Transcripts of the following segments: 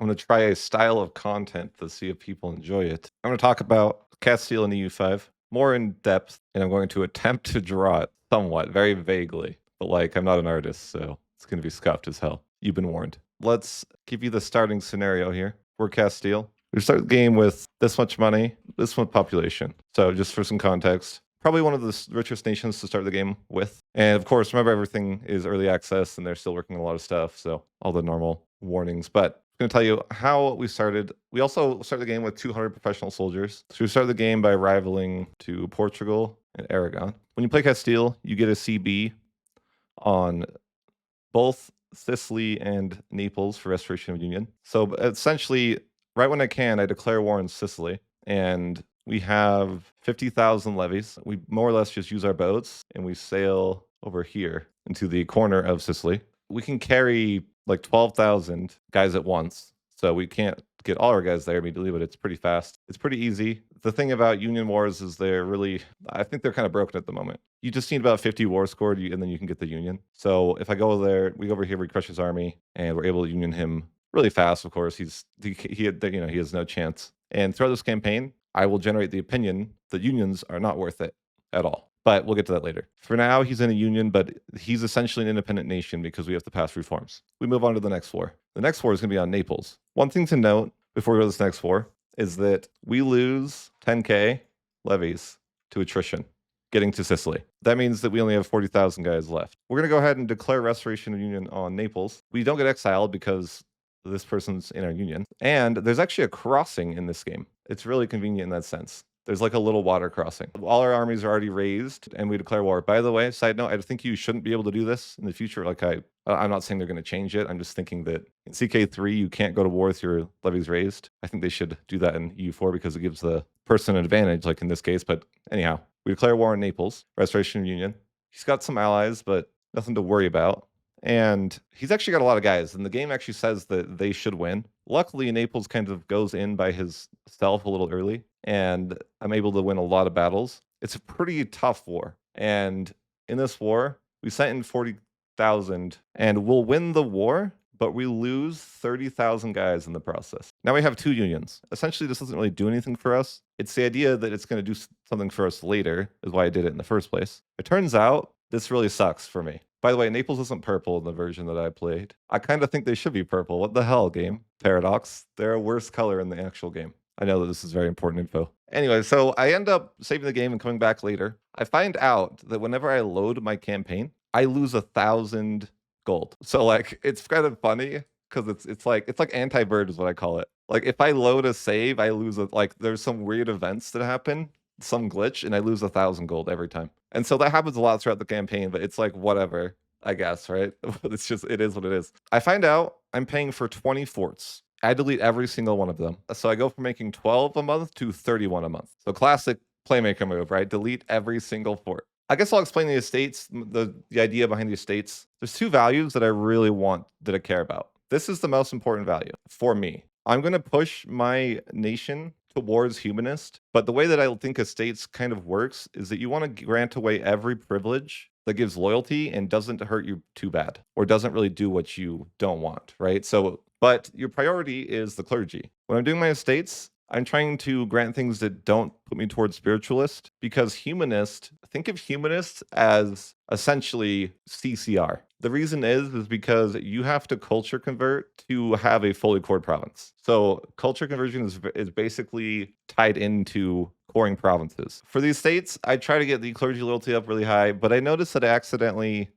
I'm going to try a style of content to see if people enjoy it. I'm going to talk about Castile and EU5 more in depth, and I'm going to attempt to draw it somewhat, very vaguely. But like, I'm not an artist, so it's going to be scuffed as hell. You've been warned. Let's give you the starting scenario here. We're Castile. We start the game with this much money, this much population. So just for some context, probably one of the richest nations to start the game with. And of course, remember everything is early access and they're still working on a lot of stuff. So all the normal warnings. But I'm going to tell you how we started. We also started the game with 200 professional soldiers. So we started the game by rivaling to Portugal and Aragon. When you play Castile, you get a CB on both Sicily and Naples for restoration of union. So essentially, right when I can, I declare war on Sicily, and we have 50,000 levies. We more or less just use our boats and we sail over here into the corner of Sicily. We can carry like 12,000 guys at once. So we can't get all our guys there immediately, but it's pretty fast. It's pretty easy. The thing about Union wars is I think they're kind of broken at the moment. You just need about 50 war scored, and then you can get the Union. So if I go there, we go over here, we crush his army, and we're able to Union him really fast. Of course, he has no chance. And throughout this campaign, I will generate the opinion that unions are not worth it at all. But we'll get to that later. For now, he's in a union, but he's essentially an independent nation because we have to pass reforms. We move on to the next war. The next war is going to be on Naples. One thing to note before we go to this next war is that we lose 10K levies to attrition getting to Sicily. That means that we only have 40,000 guys left. We're going to go ahead and declare restoration of union on Naples. We don't get exiled because this person's in our union. And there's actually a crossing in this game. It's really convenient in that sense. There's like a little water crossing. All our armies are already raised, and we declare war. By the way, side note, I think you shouldn't be able to do this in the future. Like I'm not saying they're going to change it. I'm just thinking that in CK3, you can't go to war with your levies raised. I think they should do that in EU4 because it gives the person an advantage, like in this case. But anyhow, we declare war on Naples, restoration of union. He's got some allies, but nothing to worry about. And he's actually got a lot of guys, and the game actually says that they should win. Luckily, Naples kind of goes in by himself a little early, and I'm able to win a lot of battles. It's a pretty tough war. And in this war, we sent in 40,000, and we'll win the war, but we lose 30,000 guys in the process. Now we have two unions. Essentially, this doesn't really do anything for us. It's the idea that it's going to do something for us later, is why I did it in the first place. It turns out this really sucks for me. By the way, Naples isn't purple in the version that I played. I kind of think they should be purple. What the hell, game? Paradox. They're a worse color in the actual game. I know that this is very important info. Anyway, so I end up saving the game and coming back later. I find out that whenever I load my campaign, I lose 1,000 gold. So like, it's kind of funny because it's like anti-bird is what I call it. Like if I load a save, I lose there's some weird events that happen, some glitch, and I lose 1,000 gold every time. And so that happens a lot throughout the campaign, but it's like whatever, I guess, right? It is what it is. I find out I'm paying for 20 forts. I delete every single one of them. So I go from making 12 a month to 31 a month. So classic playmaker move, right? Delete every single fort. I guess I'll explain the estates, the idea behind the estates. There's two values that I really want, that I care about. This is the most important value for me. I'm going to push my nation towards humanist, but the way that I think estates kind of works is that you want to grant away every privilege that gives loyalty and doesn't hurt you too bad, or doesn't really do what you don't want, right? So, but your priority is the clergy. When I'm doing my estates, I'm trying to grant things that don't put me towards spiritualist, because humanist, think of humanist as essentially CCR. The reason is because you have to culture convert to have a fully cored province. So culture conversion is basically tied into coring provinces. For these states, I try to get the clergy loyalty up really high, but I noticed that I accidentally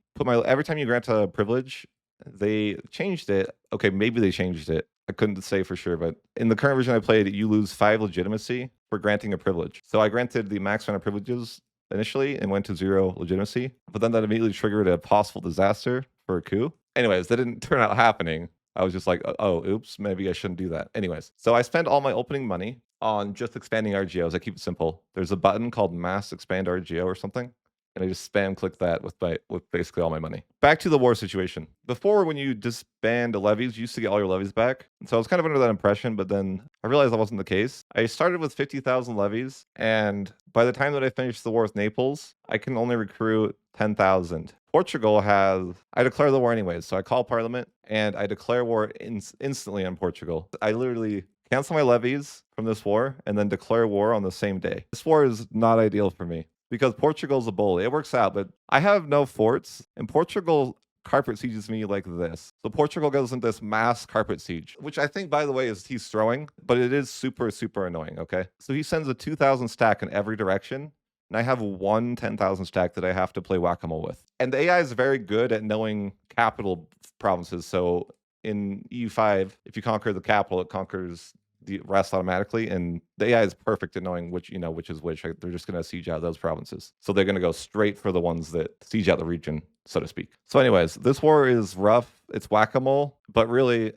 every time you grant a privilege, they changed it. Okay, maybe they changed it. I couldn't say for sure, but in the current version I played, you lose 5 legitimacy for granting a privilege. So I granted the max amount of privileges initially and went to 0 legitimacy, but then that immediately triggered a possible disaster for a coup. Anyways, that didn't turn out happening. I was just like, oh, oops, maybe I shouldn't do that. Anyways, so I spent all my opening money on just expanding RGOs. I keep it simple. There's a button called mass expand RGO or something, and I just spam click that with basically all my money. Back to the war situation. Before, when you disband levies, you used to get all your levies back. And so I was kind of under that impression, but then I realized that wasn't the case. I started with 50,000 levies, and by the time that I finished the war with Naples, I can only recruit 10,000. Portugal has, I declare the war anyways. So I call parliament and I declare war instantly on Portugal. I literally cancel my levies from this war and then declare war on the same day. This war is not ideal for me because Portugal's a bully. It works out, but I have no forts, and Portugal carpet sieges me like this. So Portugal goes into this mass carpet siege, which I think, by the way, is he's throwing, but it is super, super annoying, okay? So he sends a 2,000 stack in every direction, and I have one 10,000 stack that I have to play whack-a-mole with. And the AI is very good at knowing capital provinces. So in EU5, if you conquer the capital, it conquers the rest automatically, and the AI is perfect at knowing which is which. They're just going to siege out those provinces, so they're going to go straight for the ones that siege out the region, so to speak. So anyways, this war is rough. It's whack-a-mole, but really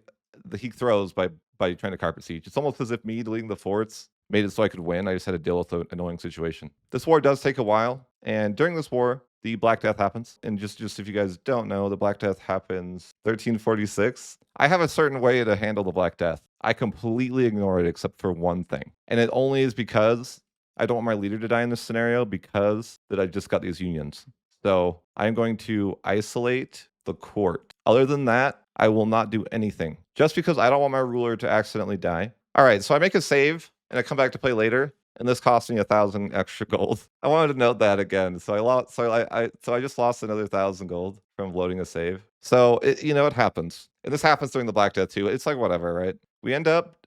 he throws by trying to carpet siege. It's almost as if me deleting the forts made it so I could win. I just had to deal with an annoying situation. This war does take a while, and during this war, the Black Death happens. And just if you guys don't know, the Black Death happens 1346. I have a certain way to handle the Black Death. I completely ignore it except for one thing. And it only is because I don't want my leader to die in this scenario, because that I just got these unions. So I'm going to isolate the court. Other than that, I will not do anything, just because I don't want my ruler to accidentally die. All right, so I make a save and I come back to play later, and this cost me 1,000 extra gold. I wanted to note that again. So I lost. So I just lost another 1,000 gold from loading a save. So it happens, and this happens during the Black Death too. It's like whatever, right? We end up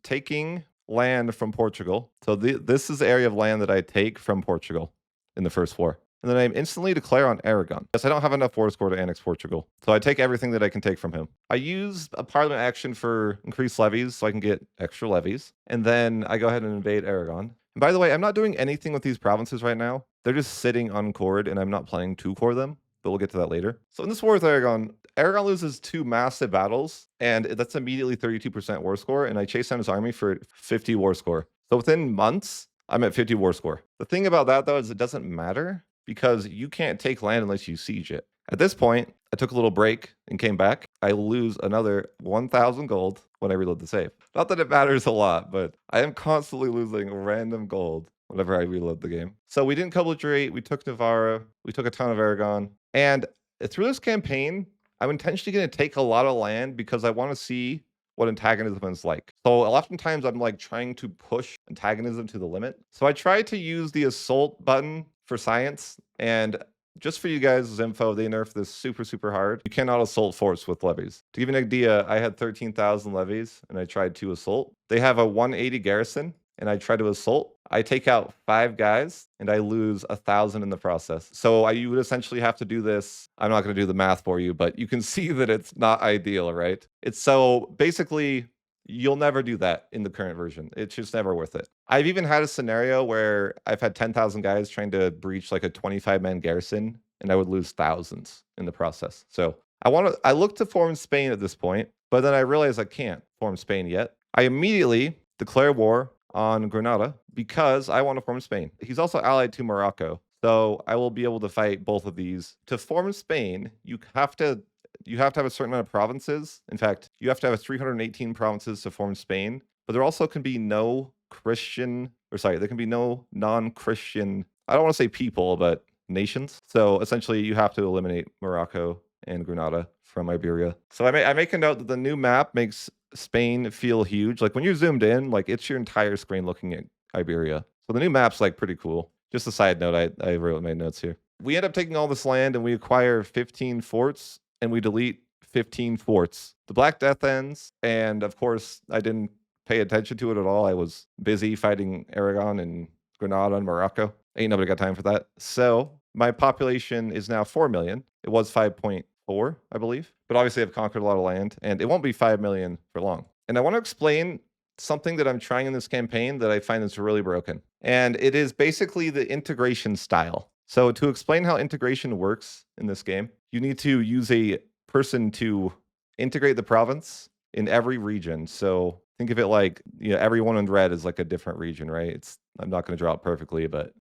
taking land from Portugal. So this is the area of land that I take from Portugal in the first war. And then I instantly declare on Aragon. Yes, I don't have enough war score to annex Portugal. So I take everything that I can take from him. I use a parliament action for increased levies so I can get extra levies. And then I go ahead and invade Aragon. And by the way, I'm not doing anything with these provinces right now. They're just sitting uncored, and I'm not planning to core them, but we'll get to that later. So in this war with Aragon loses 2 massive battles, and that's immediately 32% war score, and I chase down his army for 50 war score. So within months, I'm at 50 war score. The thing about that, though, is it doesn't matter, because you can't take land unless you siege it. At this point, I took a little break and came back. I lose another 1,000 gold when I reload the save. Not that it matters a lot, but I am constantly losing random gold whenever I reload the game. So we didn't capitulate. We took Navarra. We took a ton of Aragon. And through this campaign, I'm intentionally going to take a lot of land because I want to see what antagonism is like. So oftentimes I'm like trying to push antagonism to the limit. So I try to use the assault button for science, and just for you guys' info, they nerfed this super, super hard. You cannot assault forts with levies. To give you an idea, I had 13,000 levies, and I tried to assault. They have a 180 garrison, and I try to assault. I take out 5 guys, and I lose 1,000 in the process. So you would essentially have to do this. I'm not going to do the math for you, but you can see that it's not ideal, right? It's so basically, you'll never do that in the current version. It's just never worth it. I've even had a scenario where I've had 10,000 guys trying to breach like a 25-man garrison, and I would lose thousands in the process. So I look to form Spain at this point, but then I realize I can't form Spain yet. I immediately declare war on Granada because I want to form Spain. He's also allied to Morocco, so I will be able to fight both of these. To form Spain, you have to have a certain amount of provinces. In fact, you have to have 318 provinces to form Spain, but there also can be no there can be no non-Christian, I don't want to say people, but nations. So essentially you have to eliminate Morocco and Granada from Iberia. So I make a note that the new map makes Spain feel huge. Like when you're zoomed in, like it's your entire screen looking at Iberia. So the new map's like pretty cool. Just a side note, I wrote my notes here. We end up taking all this land and we acquire 15 forts, and we delete 15 forts. The Black Death ends, and of course, I didn't pay attention to it at all. I was busy fighting Aragon and Granada and Morocco. Ain't nobody got time for that. So my population is now 4 million. It was 5.4, I believe. But obviously, I've conquered a lot of land, and it won't be 5 million for long. And I want to explain something that I'm trying in this campaign that I find is really broken. And it is basically the integration style. So to explain how integration works in this game, you need to use a person to integrate the province in every region. So Think of it like, everyone in red is like a different region, right? I'm not going to draw it perfectly, but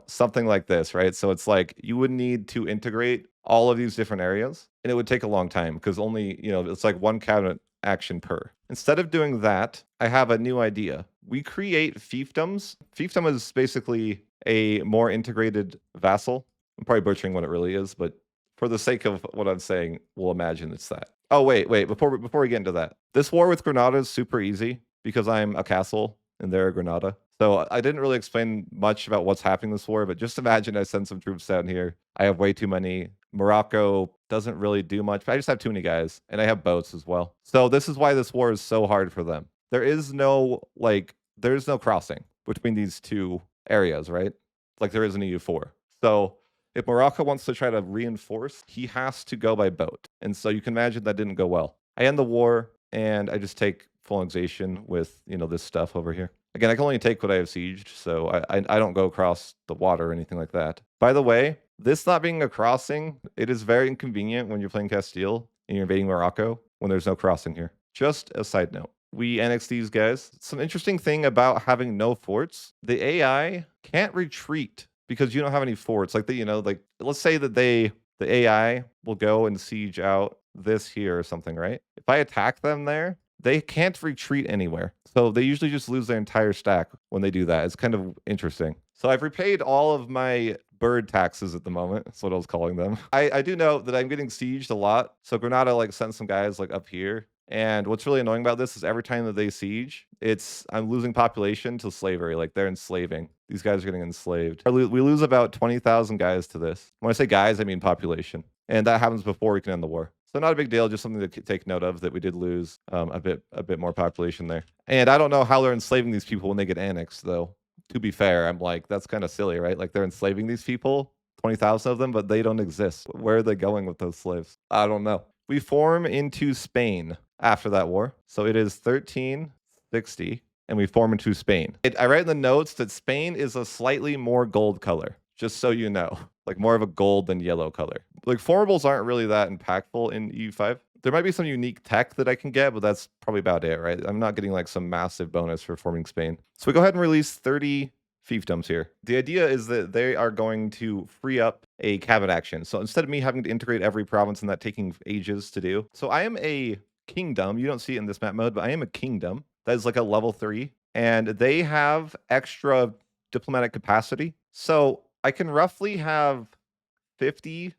something like this, right? So it's like you would need to integrate all of these different areas, and it would take a long time because only, it's like one cabinet action per. Instead of doing that, I have a new idea. We create fiefdoms. Fiefdom is basically a more integrated vassal. I'm probably butchering what it really is, but for the sake of what I'm saying, we'll imagine it's that. Oh, wait. Before we get into that, this war with Granada is super easy because I'm a castle and they're a Granada. So I didn't really explain much about what's happening this war, but just imagine I send some troops down here. I have way too many. Morocco doesn't really do much, but I just have too many guys, and I have boats as well. So this is why this war is so hard for them. There's no crossing between these two areas, right? Like there is in EU4. So if Morocco wants to try to reinforce, he has to go by boat. And so you can imagine that didn't go well. I end the war and I just take full annexation with, this stuff over here. Again, I can only take what I have sieged, so I don't go across the water or anything like that. By the way, this not being a crossing, it is very inconvenient when you're playing Castile and you're invading Morocco when there's no crossing here. Just a side note. We annex these guys. Some interesting thing about having no forts, the AI can't retreat because you don't have any forts. Like let's say that the AI will go and siege out this here or something, right? If I attack them there, they can't retreat anywhere. So they usually just lose their entire stack when they do that. It's kind of interesting. So I've repaid all of my bird taxes at the moment. That's what I was calling them. I do know that I'm getting sieged a lot. So Granada sent some guys up here. And what's really annoying about this is every time that they siege, I'm losing population to slavery. Like they're enslaving. These guys are getting enslaved. We lose about 20,000 guys to this. When I say guys, I mean population. And that happens before we can end the war. So not a big deal, just something to take note of that we did lose a bit more population there. And I don't know how they're enslaving these people when they get annexed, though. To be fair, I'm like, that's kind of silly, right? Like they're enslaving these people, 20,000 of them, but they don't exist. Where are they going with those slaves? I don't know. We form into Spain after that war. So it is 1360, and we form into Spain. I write in the notes that Spain is a slightly more gold color, just so you know. Like more of a gold than yellow color. Like formables aren't really that impactful in EU5. There might be some unique tech that I can get, but that's probably about it, right? I'm not getting some massive bonus for forming Spain. So we go ahead and release 30 fiefdoms here. The idea is that they are going to free up a cabinet action. So instead of me having to integrate every province and that taking ages to do. So I am a kingdom. You don't see it in this map mode, but I am a kingdom. That is like a level 3. And they have extra diplomatic capacity. So I can roughly have 50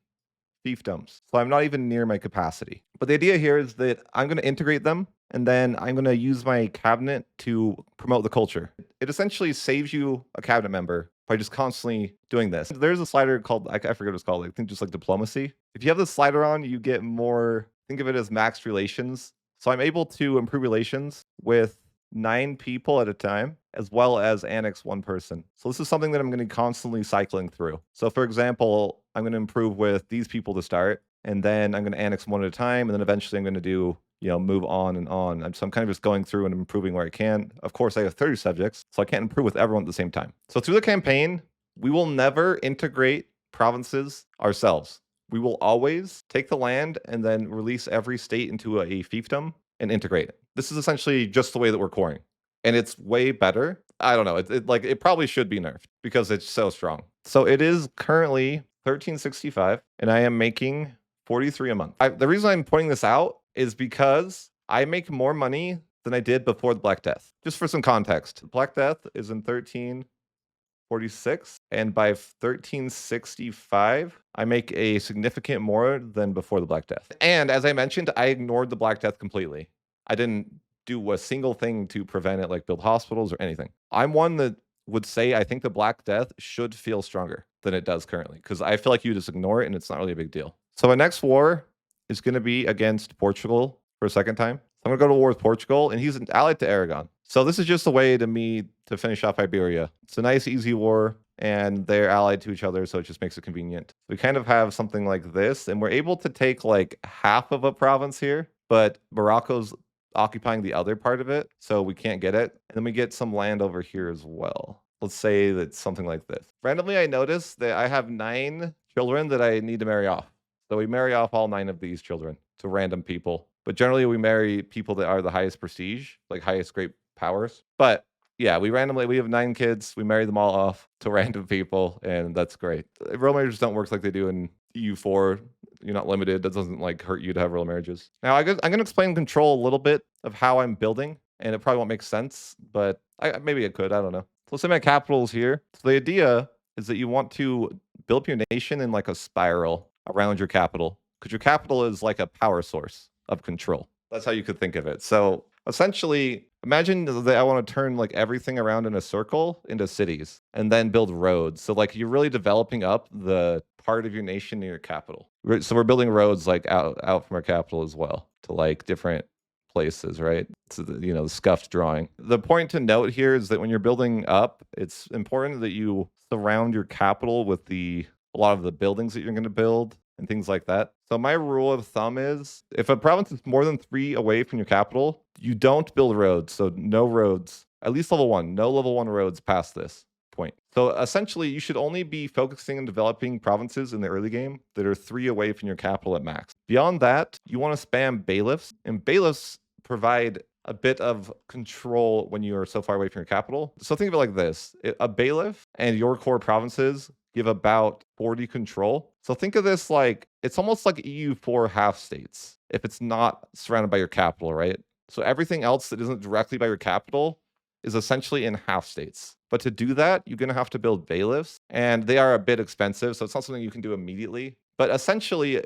fiefdoms. So I'm not even near my capacity. But the idea here is that I'm going to integrate them, and then I'm going to use my cabinet to promote the culture. It essentially saves you a cabinet member by just constantly doing this. There's a slider called, I forget what it's called, I think just diplomacy. If you have this slider on, you get more, think of it as maxed relations. So I'm able to improve relations with 9 people at a time, as well as annex 1 person. So this is something that I'm going to be constantly cycling through. So for example, I'm going to improve with these people to start, and then I'm going to annex 1 at a time, and then eventually I'm going to do, move on and on. So I'm kind of just going through and improving where I can. Of course, I have 30 subjects, so I can't improve with everyone at the same time. So through the campaign, we will never integrate provinces ourselves. We will always take the land and then release every state into a fiefdom and integrate it. This is essentially just the way that we're coring. And it's way better. I don't know. It probably should be nerfed because it's so strong. So it is currently 1365, and I am making 43 a month. The reason I'm pointing this out is because I make more money than I did before the Black Death. Just for some context, Black Death is in 1346, and by 1365, I make a significant more than before the Black Death. And as I mentioned, I ignored the Black Death completely. I didn't do a single thing to prevent it, like build hospitals or anything. I'm one that would say I think the Black Death should feel stronger than it does currently, because I feel like you just ignore it and it's not really a big deal. So my next war is going to be against Portugal for a second time. I'm going to go to war with Portugal, and he's allied to Aragon. So this is just a way to finish off Iberia. It's a nice, easy war, and they're allied to each other, so it just makes it convenient. We kind of have something like this, and we're able to take half of a province here, but Morocco's occupying the other part of it, so we can't get it. And then we get some land over here as well. Let's say that's something like this. Randomly, I noticed that I have 9 children that I need to marry off. So we marry off all 9 of these children to random people. But generally, we marry people that are the highest prestige, like highest great powers. But yeah, we have 9 kids. We marry them all off to random people, and that's great. Real marriages don't work like they do in EU4. You're not limited. That doesn't like hurt you to have real marriages. Now, I'm gonna explain control a little bit of how I'm building, and it probably won't make sense, but maybe it could. I don't know. So let's say my capital is here. So the idea is that you want to build up your nation in like a spiral around your capital, because your capital is like a power source of control. That's how you could think of it. So essentially, imagine that I want to turn like everything around in a circle into cities and then build roads. So like you're really developing up the part of your nation near your capital. So we're building roads like out from our capital as well to like different places, right? So the scuffed drawing. The point to note here is that when you're building up, it's important that you surround your capital with a lot of the buildings that you're going to build and things like that. So my rule of thumb is if a province is more than 3 away from your capital, you don't build roads. So no roads, at least level 1, no level 1 roads past this point. So essentially, you should only be focusing on developing provinces in the early game that are 3 away from your capital at max. Beyond that, you want to spam bailiffs, and bailiffs provide a bit of control when you are so far away from your capital. So think of it like this. A bailiff and your core provinces give about 40 control. So think of this like, it's almost like EU4 half states if it's not surrounded by your capital, right? So everything else that isn't directly by your capital is essentially in half states. But to do that, you're going to have to build bailiffs, and they are a bit expensive, so it's not something you can do immediately. But essentially,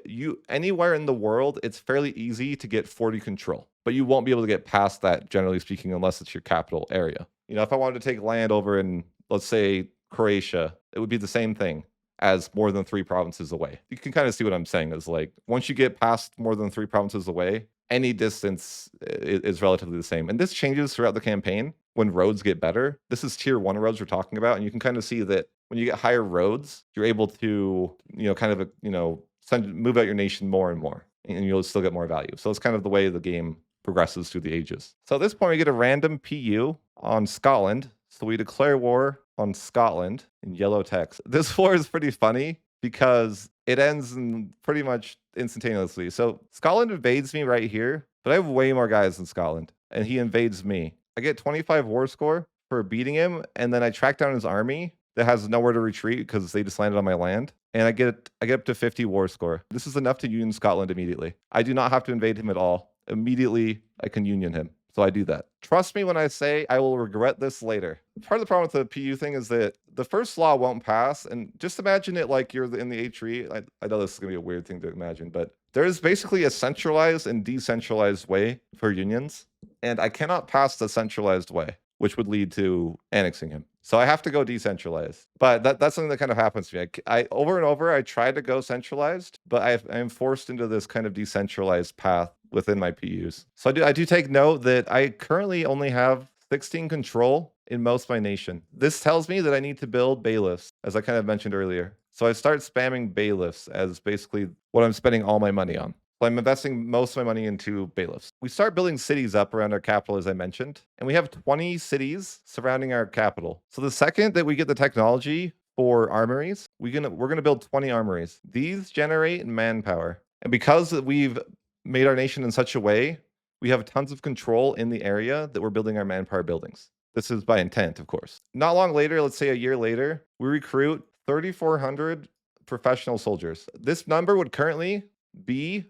anywhere in the world, it's fairly easy to get 40 control. But you won't be able to get past that, generally speaking, unless it's your capital area. If I wanted to take land over in, let's say, Croatia, it would be the same thing as more than 3 provinces away. You can kind of see what I'm saying is like, once you get past more than 3 provinces away, any distance is relatively the same. And this changes throughout the campaign when roads get better. This is tier 1 roads we're talking about. And you can kind of see that when you get higher roads, you're able to, move out your nation more and more, and you'll still get more value. So it's kind of the way the game progresses through the ages. So at this point, we get a random PU on Scotland. So we declare war on Scotland in yellow text. This war is pretty funny because it ends in pretty much instantaneously. So Scotland invades me right here, but I have way more guys than Scotland, and he invades me. I get 25 war score for beating him, and then I track down his army that has nowhere to retreat because they just landed on my land, and I get up to 50 war score. This is enough to union Scotland immediately. I do not have to invade him at all. Immediately, I can union him. So I do that. Trust me when I say I will regret this later. Part of the problem with the PU thing is that the first law won't pass. And just imagine it like you're in the A tree. I know this is going to be a weird thing to imagine, but there's basically a centralized and decentralized way for unions. And I cannot pass the centralized way, which would lead to annexing him. So I have to go decentralized. But that's something that kind of happens to me. I over and over, I try to go centralized, but I'm forced into this kind of decentralized path within my PUs. So I do take note that I currently only have 16 control in most of my nation. This tells me that I need to build bailiffs, as I kind of mentioned earlier. So I start spamming bailiffs as basically what I'm spending all my money on. So I'm investing most of my money into bailiffs. We start building cities up around our capital, as I mentioned, and we have 20 cities surrounding our capital. So the second that we get the technology for armories, we're gonna build 20 armories. These generate manpower, and because we've made our nation in such a way, we have tons of control in the area that we're building our manpower buildings. This is by intent, of course. Not long later, let's say a year later, we recruit 3,400 professional soldiers. This number would currently be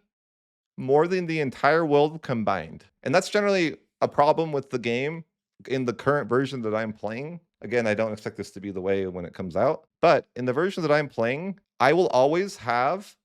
more than the entire world combined. And that's generally a problem with the game in the current version that I'm playing. Again, I don't expect this to be the way when it comes out, but in the version that I'm playing, I will always have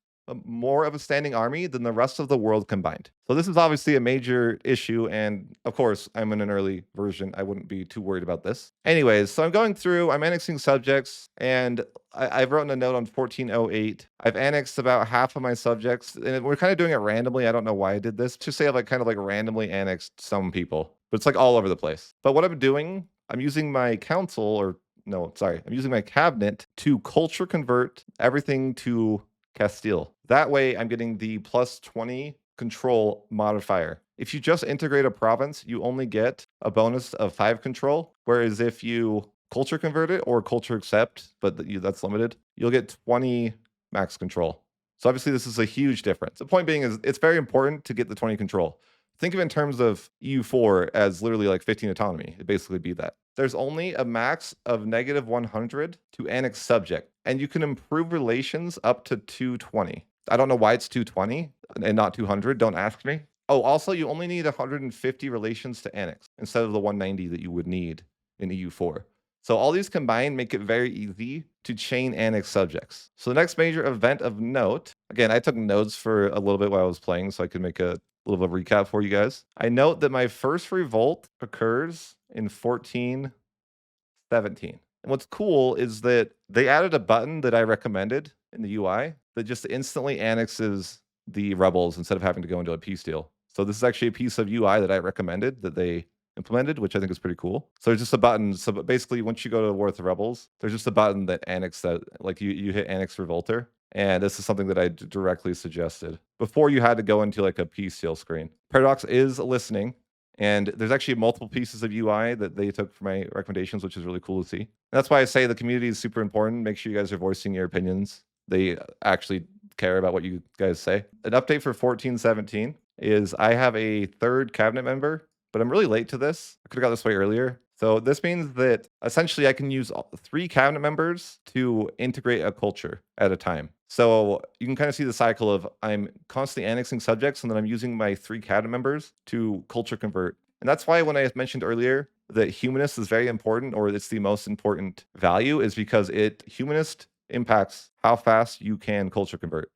more of a standing army than the rest of the world combined. So this is obviously a major issue, and of course, I'm in an early version. I wouldn't be too worried about this. Anyways, so I'm going through, I'm annexing subjects, and I've written a note on 1408. I've annexed about half of my subjects, and we're kind of doing it randomly. I don't know why I did this. Just say I've kind of randomly annexed some people, but it's all over the place. But what I'm doing, I'm using my council, or no, sorry, I'm using my cabinet to culture convert everything to Castile. That way, I'm getting the plus 20 control modifier. If you just integrate a province, you only get a bonus of 5 control. Whereas if you culture convert it or culture accept, but that's limited, you'll get 20 max control. So obviously this is a huge difference. The point being is it's very important to get the 20 control. Think of it in terms of EU4 as literally like 15 autonomy. It'd basically be that. There's only a max of negative 100 to annex subject, and you can improve relations up to 220. I don't know why it's 220 and not 200. Don't ask me. Oh, also, you only need 150 relations to annex instead of the 190 that you would need in EU4. So all these combined make it very easy to chain annex subjects. So the next major event of note, again, I took notes for a little bit while I was playing so I could make a little bit of a recap for you guys. I note that my first revolt occurs in 1417. And what's cool is that they added a button that I recommended in the UI that just instantly annexes the rebels instead of having to go into a peace deal. So this is actually a piece of UI that I recommended that they implemented, which I think is pretty cool. So there's just a button. So basically, once you go to War with the Rebels, there's just a button that annex that, like you hit annex revolter. And this is something that I directly suggested before you had to go into like a peace deal screen. Paradox is listening. And there's actually multiple pieces of UI that they took for my recommendations, which is really cool to see. And that's why I say the community is super important. Make sure you guys are voicing your opinions. They actually care about what you guys say. An update for 1417 is I have a third cabinet member, but I'm really late to this. I could have got this way earlier. So this means that essentially I can use 3 cabinet members to integrate a culture at a time. So you can kind of see the cycle of I'm constantly annexing subjects and then I'm using my 3 cabinet members to culture convert. And that's why when I mentioned earlier that humanist is very important, or it's the most important value, is because humanist impacts how fast you can culture convert.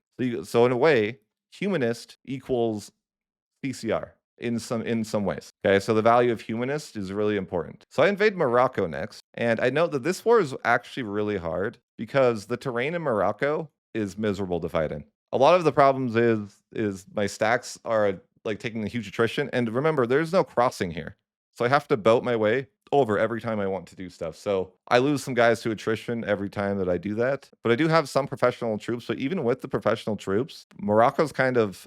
So in a way, humanist equals CCR in some ways. Okay, so the value of humanist is really important. So I invade Morocco next, and I note that this war is actually really hard because the terrain in Morocco is miserable to fight in. A lot of the problems is my stacks are like taking a huge attrition, and remember, there's no crossing here, so I have to boat my way over every time I want to do stuff. So I lose some guys to attrition every time that I do that, but I do have some professional troops. So even with the professional troops, Morocco's kind of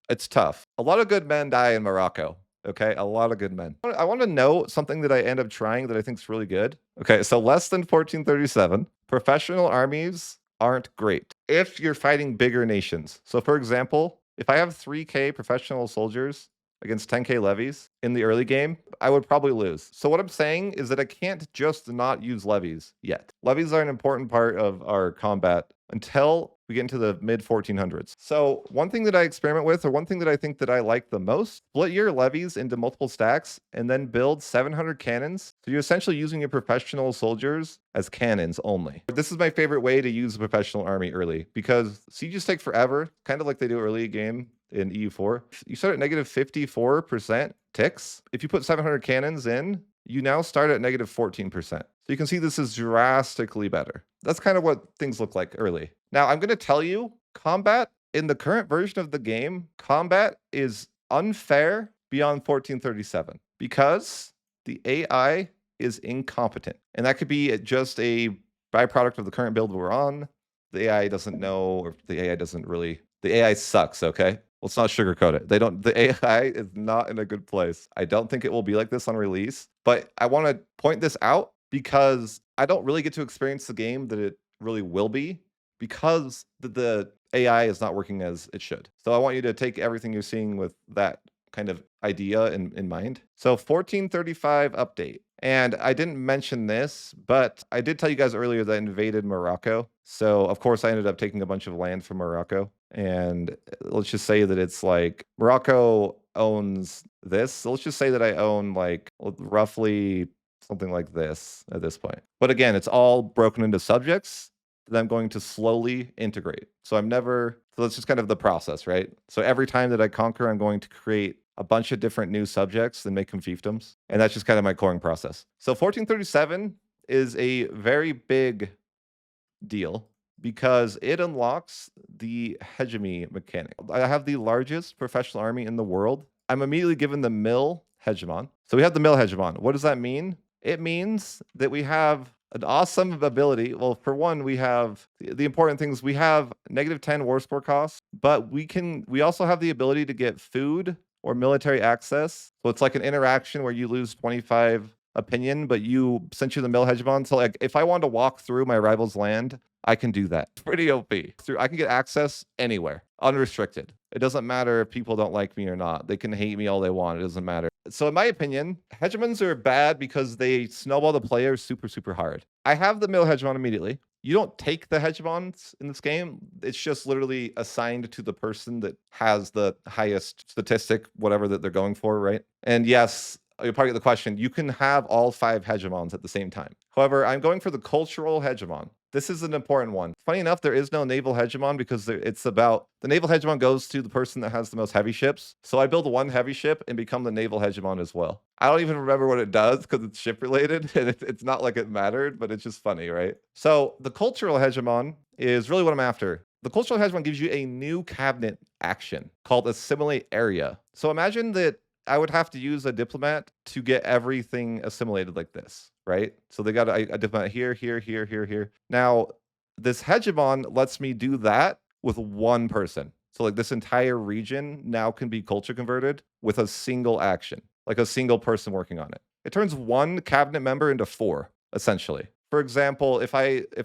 it's tough. A lot of good men die in Morocco. Okay, a lot of good men. I want to know something that I end up trying that I think is really good. Okay, so less than 1437, professional armies aren't great if you're fighting bigger nations. So for example, if I have 3K professional soldiers against 10K levies in the early game, I would probably lose. So what I'm saying is that I can't just not use levies yet. Levies are an important part of our combat until we get into the mid 1400s. So one thing that I experiment with, or one thing that I think that I like the most, split your levies into multiple stacks and then build 700 cannons. So you're essentially using your professional soldiers as cannons only. This is my favorite way to use a professional army early because sieges take forever, kind of like they do early game in EU4. You start at negative 54% ticks. If you put 700 cannons in, you now start at negative 14%. So you can see this is drastically better. That's kind of what things look like early. Now, I'm going to tell you, combat in the current version of the game, combat is unfair beyond 1437 because the AI is incompetent. And that could be just a byproduct of the current build we're on. The AI doesn't know, or the AI doesn't really, the AI sucks, okay? Let's not sugarcoat it. The AI is not in a good place. I don't think it will be like this on release, but I want to point this out because I don't really get to experience the game that it really will be because the AI is not working as it should. So I want you to take everything you're seeing with that kind of idea in mind. So 1435 update. And I didn't mention this, but I did tell you guys earlier that I invaded Morocco. So of course I ended up taking a bunch of land from Morocco. And let's just say that it's like Morocco owns this. So let's just say that I own like roughly something like this at this point. But again, it's all broken into subjects that I'm going to slowly integrate. So that's just kind of the process, right? So every time that I conquer, I'm going to create a bunch of different new subjects and make them fiefdoms. And that's just kind of my coring process. So 1437 is a very big deal because it unlocks the hegemony mechanic. I have the largest professional army in the world. I'm immediately given the mill hegemon. So we have the mill hegemon. What does that mean? It means that we have an awesome ability. Well, for one, we have the important things. We have negative 10 war score costs, but we also have the ability to get food or military access. So it's like an interaction where you lose 25 opinion, but you since you're the mill hegemon, so like if I want to walk through my rival's land, I can do that. It's pretty OP. I can get access anywhere, unrestricted. It doesn't matter if people don't like me or not. They can hate me all they want. It doesn't matter. So in my opinion, hegemons are bad because they snowball the players super, super hard. I have the mill hegemon immediately. You don't take the hegemons in this game. It's just literally assigned to the person that has the highest statistic, whatever that they're going for, right? And yes, you'll probably get the question, you can have all 5 hegemons at the same time. However, I'm going for the cultural hegemon. This is an important one. Funny enough, there is no naval hegemon because it's about the naval hegemon goes to the person that has the most heavy ships. So I build one heavy ship and become the naval hegemon as well. I don't even remember what it does because it's ship related and it's not like it mattered, but it's just funny, right? So the cultural hegemon is really what I'm after. The cultural hegemon gives you a new cabinet action called assimilate area. So imagine that I would have to use a diplomat to get everything assimilated like this, right? So they got a diplomat here, here, here, here, here. Now, this hegemon lets me do that with one person. So like this entire region now can be culture converted with a single action, like a single person working on it. It turns one cabinet member into 4, essentially. For example, if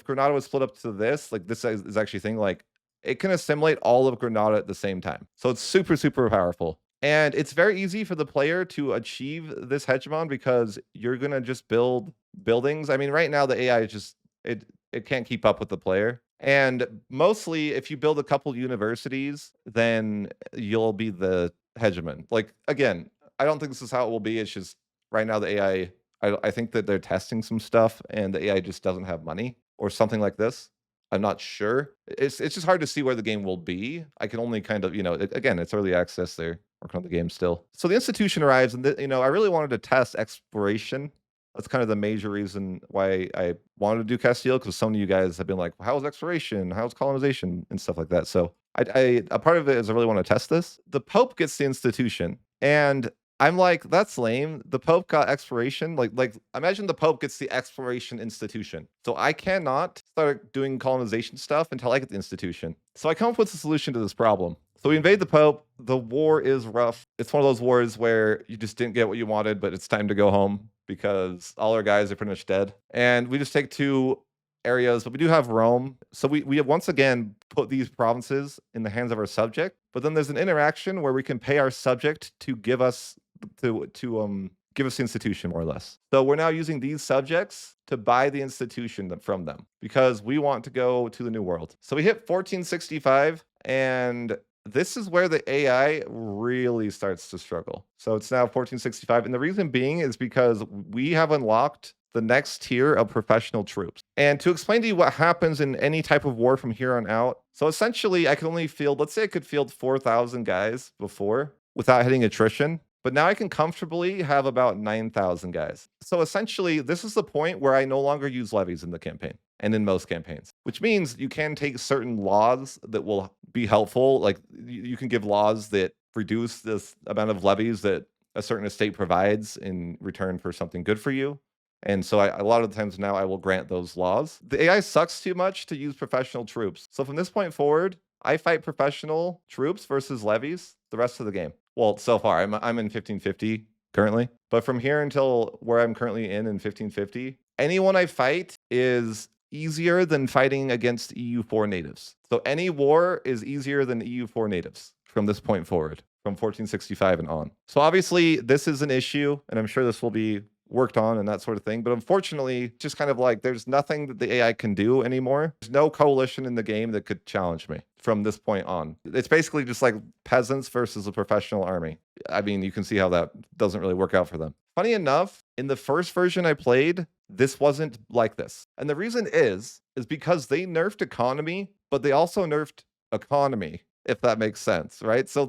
Granada was split up to this, like this is actually a thing, like it can assimilate all of Granada at the same time. So it's super, super powerful. And it's very easy for the player to achieve this hegemon because you're going to just build buildings. I mean, right now the AI is just, it can't keep up with the player. And mostly if you build a couple universities, then you'll be the hegemon. Like, again, I don't think this is how it will be. It's just right now the AI, I think that they're testing some stuff and the AI just doesn't have money or something like this. I'm not sure. It's just hard to see where the game will be. I can only kind of, again, it's early access there. Working on the game still. So the institution arrives, and I really wanted to test exploration. That's kind of the major reason why I wanted to do Castile, because some of you guys have been like, well, how's exploration? How's colonization? And stuff like that. So a part of it is I really want to test this. The Pope gets the institution, and I'm like, that's lame. The Pope got exploration. Like imagine the Pope gets the exploration institution. So I cannot start doing colonization stuff until I get the institution. So I come up with a solution to this problem. So we invade the Pope. The war is rough. It's one of those wars where you just didn't get what you wanted, but it's time to go home because all our guys are pretty much dead. And we just take 2 areas, but we do have Rome. So we have once again put these provinces in the hands of our subject. But then there's an interaction where we can pay our subject to give us give us the institution, more or less. So we're now using these subjects to buy the institution from them because we want to go to the New World. So we hit 1465, and this is where the AI really starts to struggle. So it's now 1465. And the reason being is because we have unlocked the next tier of professional troops. And to explain to you what happens in any type of war from here on out. So essentially, I could only field, let's say I could field 4,000 guys before without hitting attrition. But now I can comfortably have about 9,000 guys. So essentially, this is the point where I no longer use levies in the campaign and in most campaigns, which means you can take certain laws that will be helpful. Like you can give laws that reduce this amount of levies that a certain estate provides in return for something good for you. And so a lot of the times now I will grant those laws. The AI sucks too much to use professional troops. So from this point forward, I fight professional troops versus levies the rest of the game. Well, so far, I'm in 1550 currently. But from here until where I'm currently in 1550, anyone I fight is easier than fighting against EU4 natives. So any war is easier than EU4 natives from this point forward, from 1465 and on. So obviously, this is an issue, and I'm sure this will be worked on and that sort of thing. But unfortunately, just kind of like there's nothing that the AI can do anymore. There's no coalition in the game that could challenge me from this point on. It's basically just like peasants versus a professional army. I mean, you can see how that doesn't really work out for them. Funny enough, in the first version I played, this wasn't like this. And the reason is because they nerfed economy, but they also nerfed economy, if that makes sense, right? So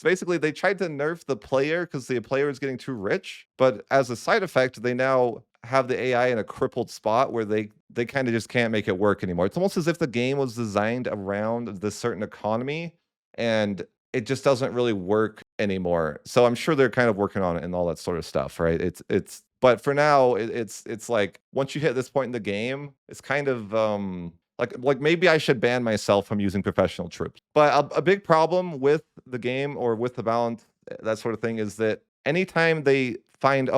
basically they tried to nerf the player because the player is getting too rich, but as a side effect, they now have the AI in a crippled spot where they kind of just can't make it work anymore. It's almost as if the game was designed around this certain economy and it just doesn't really work anymore. So I'm sure they're kind of working on it and all that sort of stuff, right? But for now, it's like once you hit this point in the game, it's kind of like maybe I should ban myself from using professional troops. But a big problem with the game or with the balance, that sort of thing, is that anytime they find,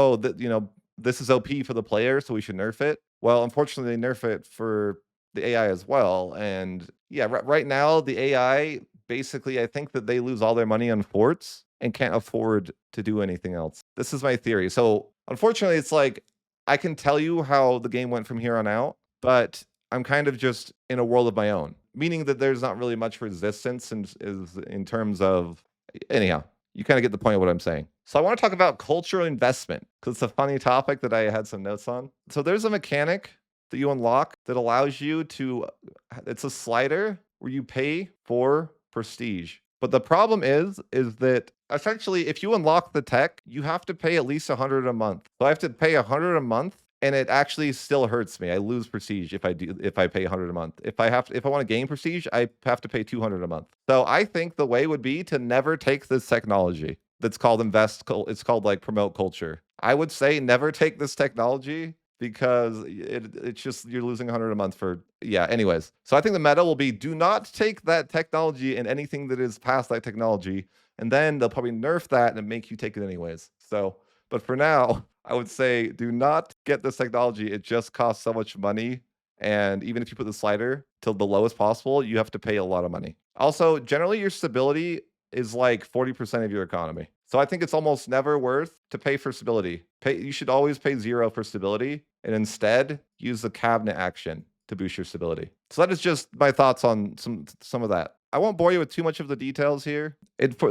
this is OP for the player, so we should nerf it. Well, unfortunately, they nerf it for the AI as well. And yeah, right now, the AI basically, I think that they lose all their money on forts and can't afford to do anything else. This is my theory. So unfortunately, it's like I can tell you how the game went from here on out, but I'm kind of just in a world of my own, meaning that there's not really much resistance in terms of anyhow. You kind of get the point of what I'm saying. So I want to talk about cultural investment because it's a funny topic that I had some notes on. So there's a mechanic that you unlock that allows you to it's a slider where you pay for prestige. But the problem is that essentially if you unlock the tech, you have to pay at least 100 a month. So I have to pay 100 a month and it actually still hurts me. I lose prestige if I pay 100 a month. If I want to gain prestige, I have to pay 200 a month. So I think the way would be to never take this technology that's called it's called like promote culture. I would say never take this technology because it's just you're losing 100 a month for yeah, anyways. So I think the meta will be do not take that technology and anything that is past that technology, and then they'll probably nerf that and make you take it anyways. So but for now, I would say do not get this technology. It just costs so much money. And even if you put the slider to the lowest possible, you have to pay a lot of money. Also, generally, your stability is like 40% of your economy. So I think it's almost never worth to pay for stability. You should always pay 0 for stability and instead use the cabinet action to boost your stability. So that is just my thoughts on some of that. I won't bore you with too much of the details here.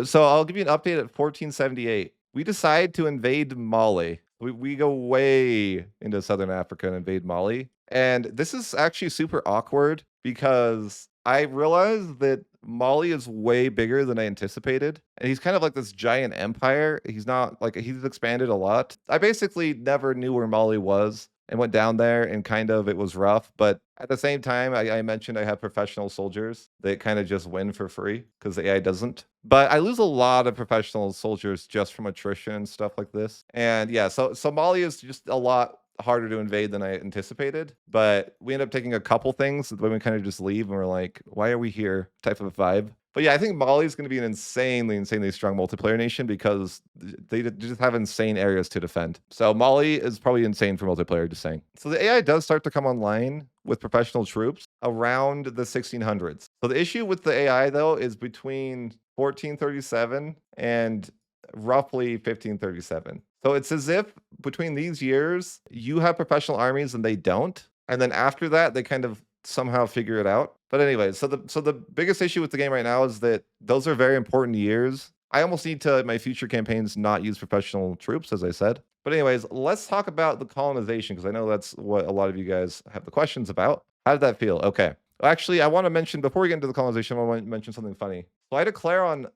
So I'll give you an update at 1478. We decide to invade Mali. We go way into Southern Africa and invade Mali. And this is actually super awkward because I realized that Mali is way bigger than I anticipated. And he's kind of like this giant empire. He's not like he's expanded a lot. I basically never knew where Mali was and went down there and kind of it was rough. But at the same time, I mentioned I have professional soldiers that kind of just win for free because the AI doesn't. But I lose a lot of professional soldiers just from attrition and stuff like this. And yeah, so Somalia is just a lot harder to invade than I anticipated. But we end up taking a couple things when we kind of just leave and we're like, why are we here? Type of vibe. But yeah, I think Mali is going to be an insanely strong multiplayer nation because they just have insane areas to defend. So Mali is probably insane for multiplayer, just saying. So the AI does start to come online with professional troops around the 1600s. So the issue with the AI, though, is between 1437 and roughly 1537. So it's as if between these years, you have professional armies and they don't. And then after that, they kind of somehow figure it out. But anyways, so the biggest issue with the game right now is that those are very important years. I almost need to my future campaigns not use professional troops, as I said. But anyways, let's talk about the colonization because I know that's what a lot of you guys have the questions about. How did that feel? Okay. Actually, I want to mention before we get into the colonization, I want to mention something funny. So I declare on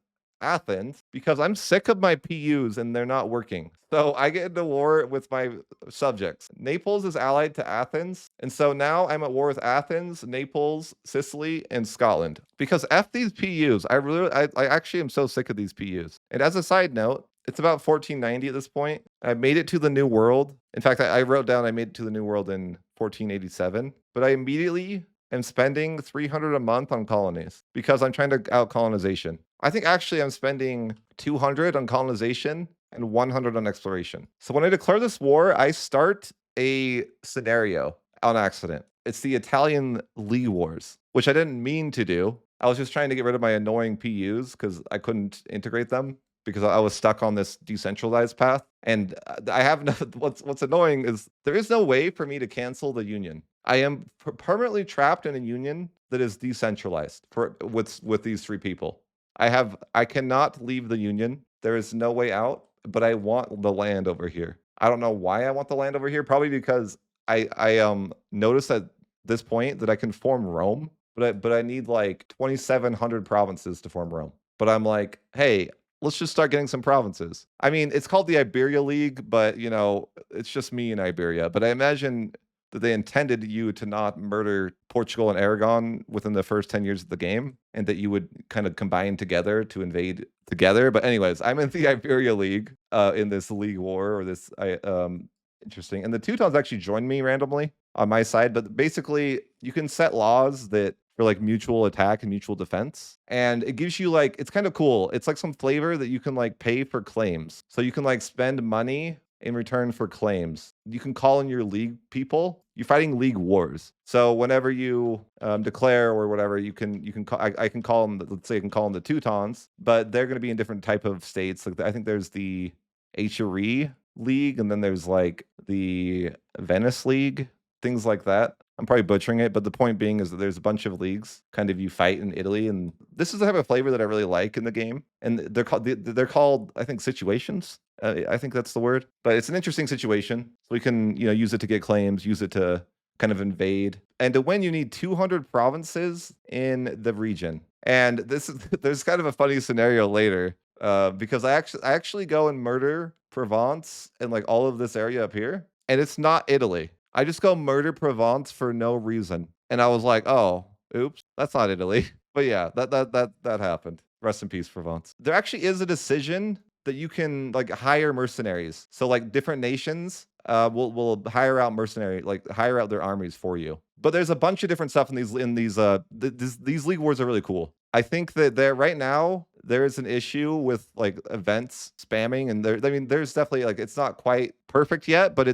Athens because I'm sick of my PUs and they're not working. So I get into war with my subjects. Naples is allied to Athens. And so now I'm at war with Athens, Naples, Sicily, and Scotland. Because F these PUs. I actually am so sick of these PUs. And as a side note, it's about 1490 at this point. I made it to the New World. In fact, I wrote down I made it to the New World in 1487. But I immediately am spending 300 a month on colonies because I'm trying to out colonization. I think actually I'm spending 200 on colonization and 100 on exploration. So when I declare this war, I start a scenario on accident. It's the Italian League Wars, which I didn't mean to do. I was just trying to get rid of my annoying PUs because I couldn't integrate them because I was stuck on this decentralized path. And I have no, what's annoying is there is no way for me to cancel the union. I am permanently trapped in a union that is decentralized with these 3 people. I cannot leave the union. There is no way out, but I want the land over here. I don't know why I want the land over here. Probably because I noticed at this point that I can form Rome, but I need like 2,700 provinces to form Rome. But I'm like, hey, let's just start getting some provinces. I mean, it's called the Iberia League, but you know, it's just me in Iberia. But I imagine that they intended you to not murder Portugal and Aragon within the first 10 years of the game, and that you would kind of combine together to invade together. But anyways, I'm in the Iberia League in this league war or this interesting. And the Teutons actually joined me randomly on my side, but basically you can set laws that for like mutual attack and mutual defense. And it gives you like, it's kind of cool. It's like some flavor that you can like pay for claims. So you can like spend money in return for claims. You can call in your league people. You're fighting league wars. So whenever you declare or whatever, you can call. I can call them. Let's say I can call them the Teutons, but they're going to be in different type of states. Like I think there's the HRE League, and then there's like the Venice League, things like that. I'm probably butchering it, but the point being is that there's a bunch of leagues kind of you fight in Italy, and this is the type of flavor that I really like in the game. And they're called I think situations. I think that's the word, but it's an interesting situation. So we can use it to get claims, use it to kind of invade, and to win you need 200 provinces in the region. And this is there's kind of a funny scenario later because I actually go and murder Provence and like all of this area up here, and it's not Italy. I just go murder Provence for no reason. And I was like, "Oh, oops, that's not Italy." But yeah, that happened. Rest in peace, Provence. There actually is a decision that you can like hire mercenaries. So like different nations will hire out their armies for you. But there's a bunch of different stuff in these league wars are really cool. I think that there right now there is an issue with like events spamming, and there's definitely like it's not quite perfect yet, but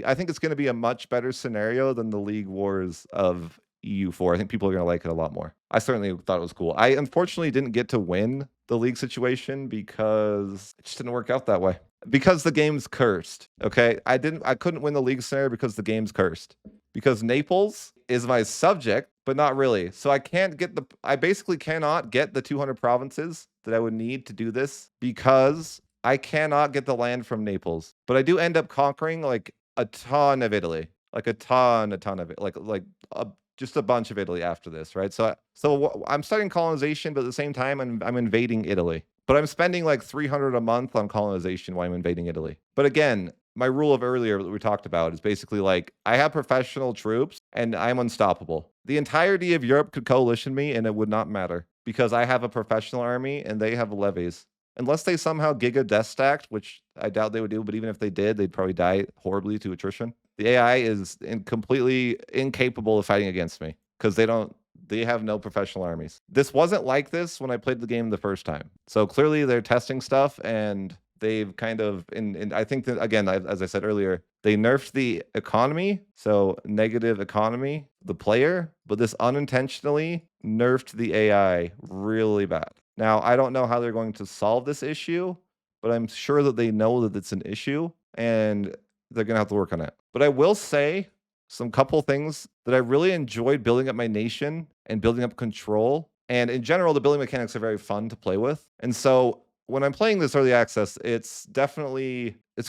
I think it's going to be a much better scenario than the league wars of EU4. I think people are going to like it a lot more. I certainly thought it was cool. I unfortunately didn't get to win the league situation because it just didn't work out that way. Because the game's cursed. Okay. I couldn't win the league scenario because the game's cursed. Because Naples is my subject, but not really. So I basically cannot get the 200 provinces that I would need to do this because I cannot get the land from Naples. But I do end up conquering like a ton of Italy. Like a ton of it. Just a bunch of Italy after this, right? So I'm starting colonization, but at the same time, I'm invading Italy. But I'm spending like 300 a month on colonization while I'm invading Italy. But again, my rule of earlier that we talked about is basically like I have professional troops and I'm unstoppable. The entirety of Europe could coalition me and it would not matter because I have a professional army and they have levies. Unless they somehow giga death stacked, which I doubt they would do, but even if they did, they'd probably die horribly to attrition. The AI is completely incapable of fighting against me because they have no professional armies. This wasn't like this when I played the game the first time. So clearly they're testing stuff and they've kind of, and I think that, again, as I said earlier, they nerfed the economy. So negative economy, the player, but this unintentionally nerfed the AI really bad. Now, I don't know how they're going to solve this issue, but I'm sure that they know that it's an issue and they're going to have to work on it. But I will say some couple things that I really enjoyed building up my nation and building up control. And in general, the building mechanics are very fun to play with. And so when I'm playing this early access, it's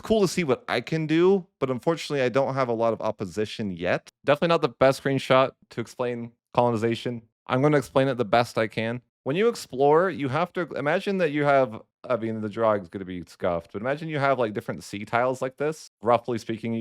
cool to see what I can do, but unfortunately, I don't have a lot of opposition yet. Definitely not the best screenshot to explain colonization. I'm going to explain it the best I can. When you explore, you have to imagine that you have, I mean, the drawing is going to be scuffed, but imagine you have like different sea tiles like this. Roughly speaking,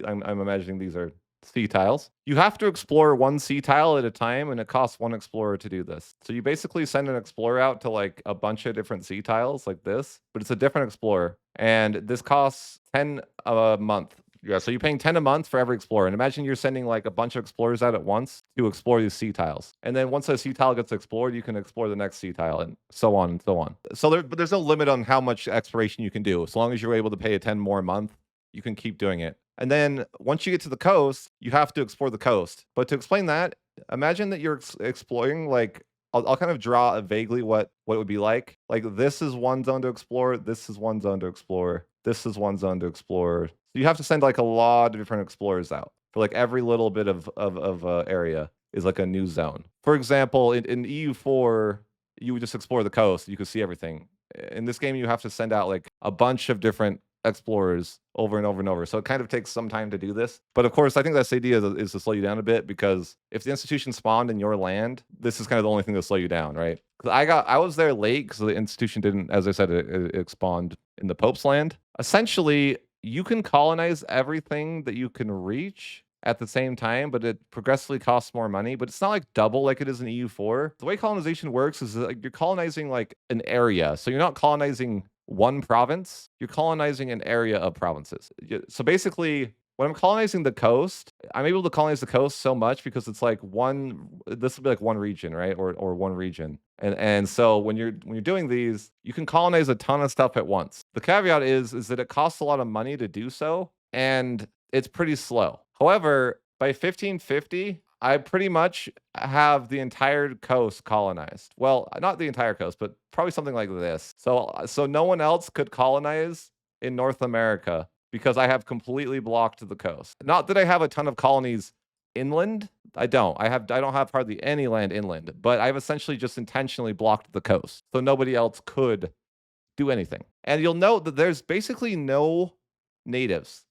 I'm imagining these are sea tiles. You have to explore one sea tile at a time, and it costs one explorer to do this. So you basically send an explorer out to like a bunch of different sea tiles like this, but it's a different explorer. And this costs 10 a month. Yeah, so you're paying 10 a month for every explorer. And imagine you're sending like a bunch of explorers out at once to explore these sea tiles. And then once a sea tile gets explored, you can explore the next sea tile and so on and so on. But there's no limit on how much exploration you can do. As long as you're able to pay a 10 more a month, you can keep doing it. And then once you get to the coast, you have to explore the coast. But to explain that, imagine that you're exploring like I'll kind of draw vaguely what it would be like. Like this is one zone to explore, this is one zone to explore, this is one zone to explore. So you have to send like a lot of different explorers out for like every little bit of area is like a new zone. For example, in EU4, you would just explore the coast. You could see everything. In this game, you have to send out like a bunch of different explorers over and over and over. So it kind of takes some time to do this. But of course, I think that's idea is to slow you down a bit because if the institution spawned in your land, this is kind of the only thing that'll slow you down, right? Because I was there late because the institution didn't, as I said, it spawned in the Pope's land. Essentially, you can colonize everything that you can reach at the same time, but it progressively costs more money. But it's not like double like it is in EU4. The way colonization works is like you're colonizing like an area. So you're not colonizing one province, you're colonizing an area of provinces. So basically, when I'm colonizing the coast, I'm able to colonize the coast so much because it's like this would be like one region, right? Or one region. And so when you're doing these, you can colonize a ton of stuff at once. The caveat is that it costs a lot of money to do so, and it's pretty slow. However, by 1550, I pretty much have the entire coast colonized. Well, not the entire coast, but probably something like this. So no one else could colonize in North America because I have completely blocked the coast. Not that I have a ton of colonies inland. I don't. I don't have hardly any land inland, but I've essentially just intentionally blocked the coast. So nobody else could do anything. And you'll note that there's basically no natives.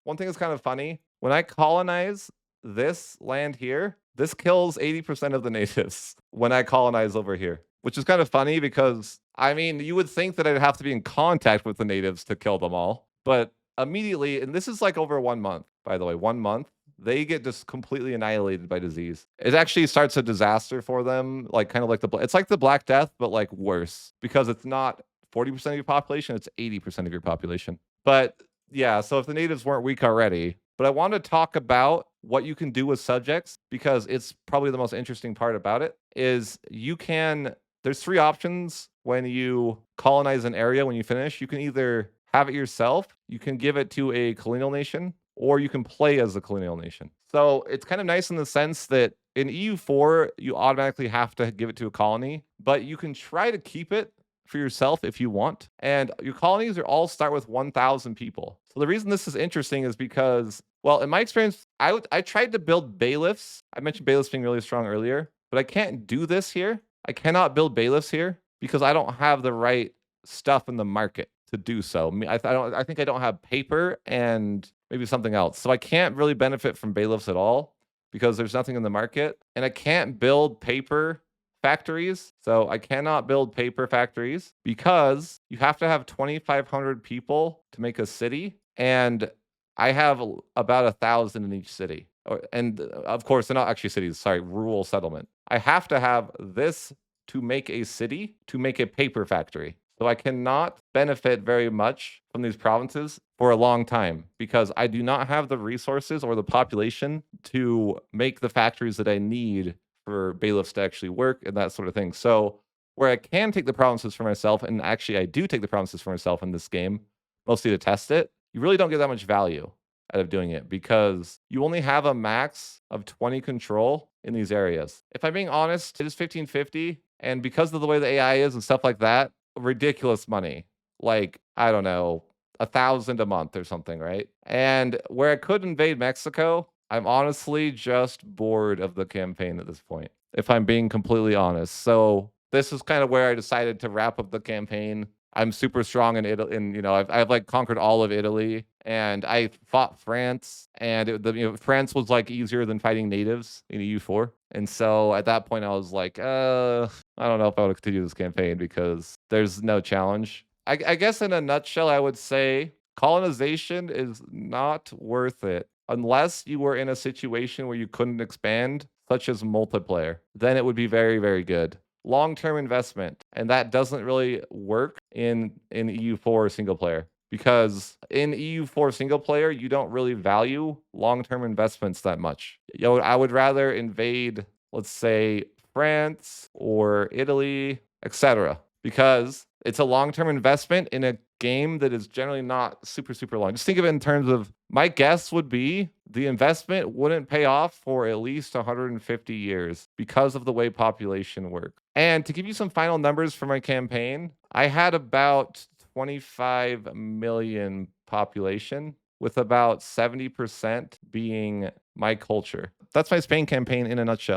One thing that's kind of funny, when I colonize this land here, this kills 80% of the natives when I colonize over here, which is kind of funny because, I mean, you would think that I'd have to be in contact with the natives to kill them all, but immediately, and this is like over 1 month, by the way, 1 month, they get just completely annihilated by disease. It actually starts a disaster for them, like kind of like it's like the Black Death, but like worse because it's not 40% of your population, it's 80% of your population. But yeah, so if the natives weren't weak already, but I want to talk about what you can do with subjects because it's probably the most interesting part about it is there's 3 options when you colonize an area when you finish. You can either have it yourself, you can give it to a colonial nation, or you can play as a colonial nation. So it's kind of nice in the sense that in EU4, you automatically have to give it to a colony, but you can try to keep it for yourself if you want. And your colonies are all start with 1,000 people. So the reason this is interesting is because, well, in my experience, I tried to build bailiffs. I mentioned bailiffs being really strong earlier, but I can't do this here. I cannot build bailiffs here because I don't have the right stuff in the market to do so. I think I don't have paper and maybe something else. So I can't really benefit from bailiffs at all because there's nothing in the market. And I can't build paper factories. So I cannot build paper factories because you have to have 2,500 people to make a city. And I have about 1,000 in each city. And of course, they're not actually cities, sorry, rural settlement. I have to have this to make a city, to make a paper factory. So I cannot benefit very much from these provinces for a long time because I do not have the resources or the population to make the factories that I need for bailiffs to actually work and that sort of thing. So where I can take the provinces for myself, and actually I do take the provinces for myself in this game, mostly to test it, you really don't get that much value out of doing it because you only have a max of 20 control in these areas. If I'm being honest, it is 1550, and because of the way the AI is and stuff like that, ridiculous money. Like, I don't know, 1,000 a month or something, right? And where I could invade Mexico, I'm honestly just bored of the campaign at this point, if I'm being completely honest. So this is kind of where I decided to wrap up the campaign. I'm super strong in Italy, and I've like conquered all of Italy, and I fought France, and France was like easier than fighting natives in EU4. And so at that point, I was like, I don't know if I want to continue this campaign because there's no challenge. I guess in a nutshell, I would say colonization is not worth it unless you were in a situation where you couldn't expand, such as multiplayer. Then it would be very, very good. Long-term investment, and that doesn't really work in EU4 single player because in EU4 single player, you don't really value long-term investments that much. I would rather invade, let's say, France or Italy, etc., because it's a long-term investment in a game that is generally not super, super long. Just think of it in terms of, my guess would be the investment wouldn't pay off for at least 150 years because of the way population works. And to give you some final numbers for my campaign, I had about 25 million population, with about 70% being my culture. That's my Spain campaign in a nutshell.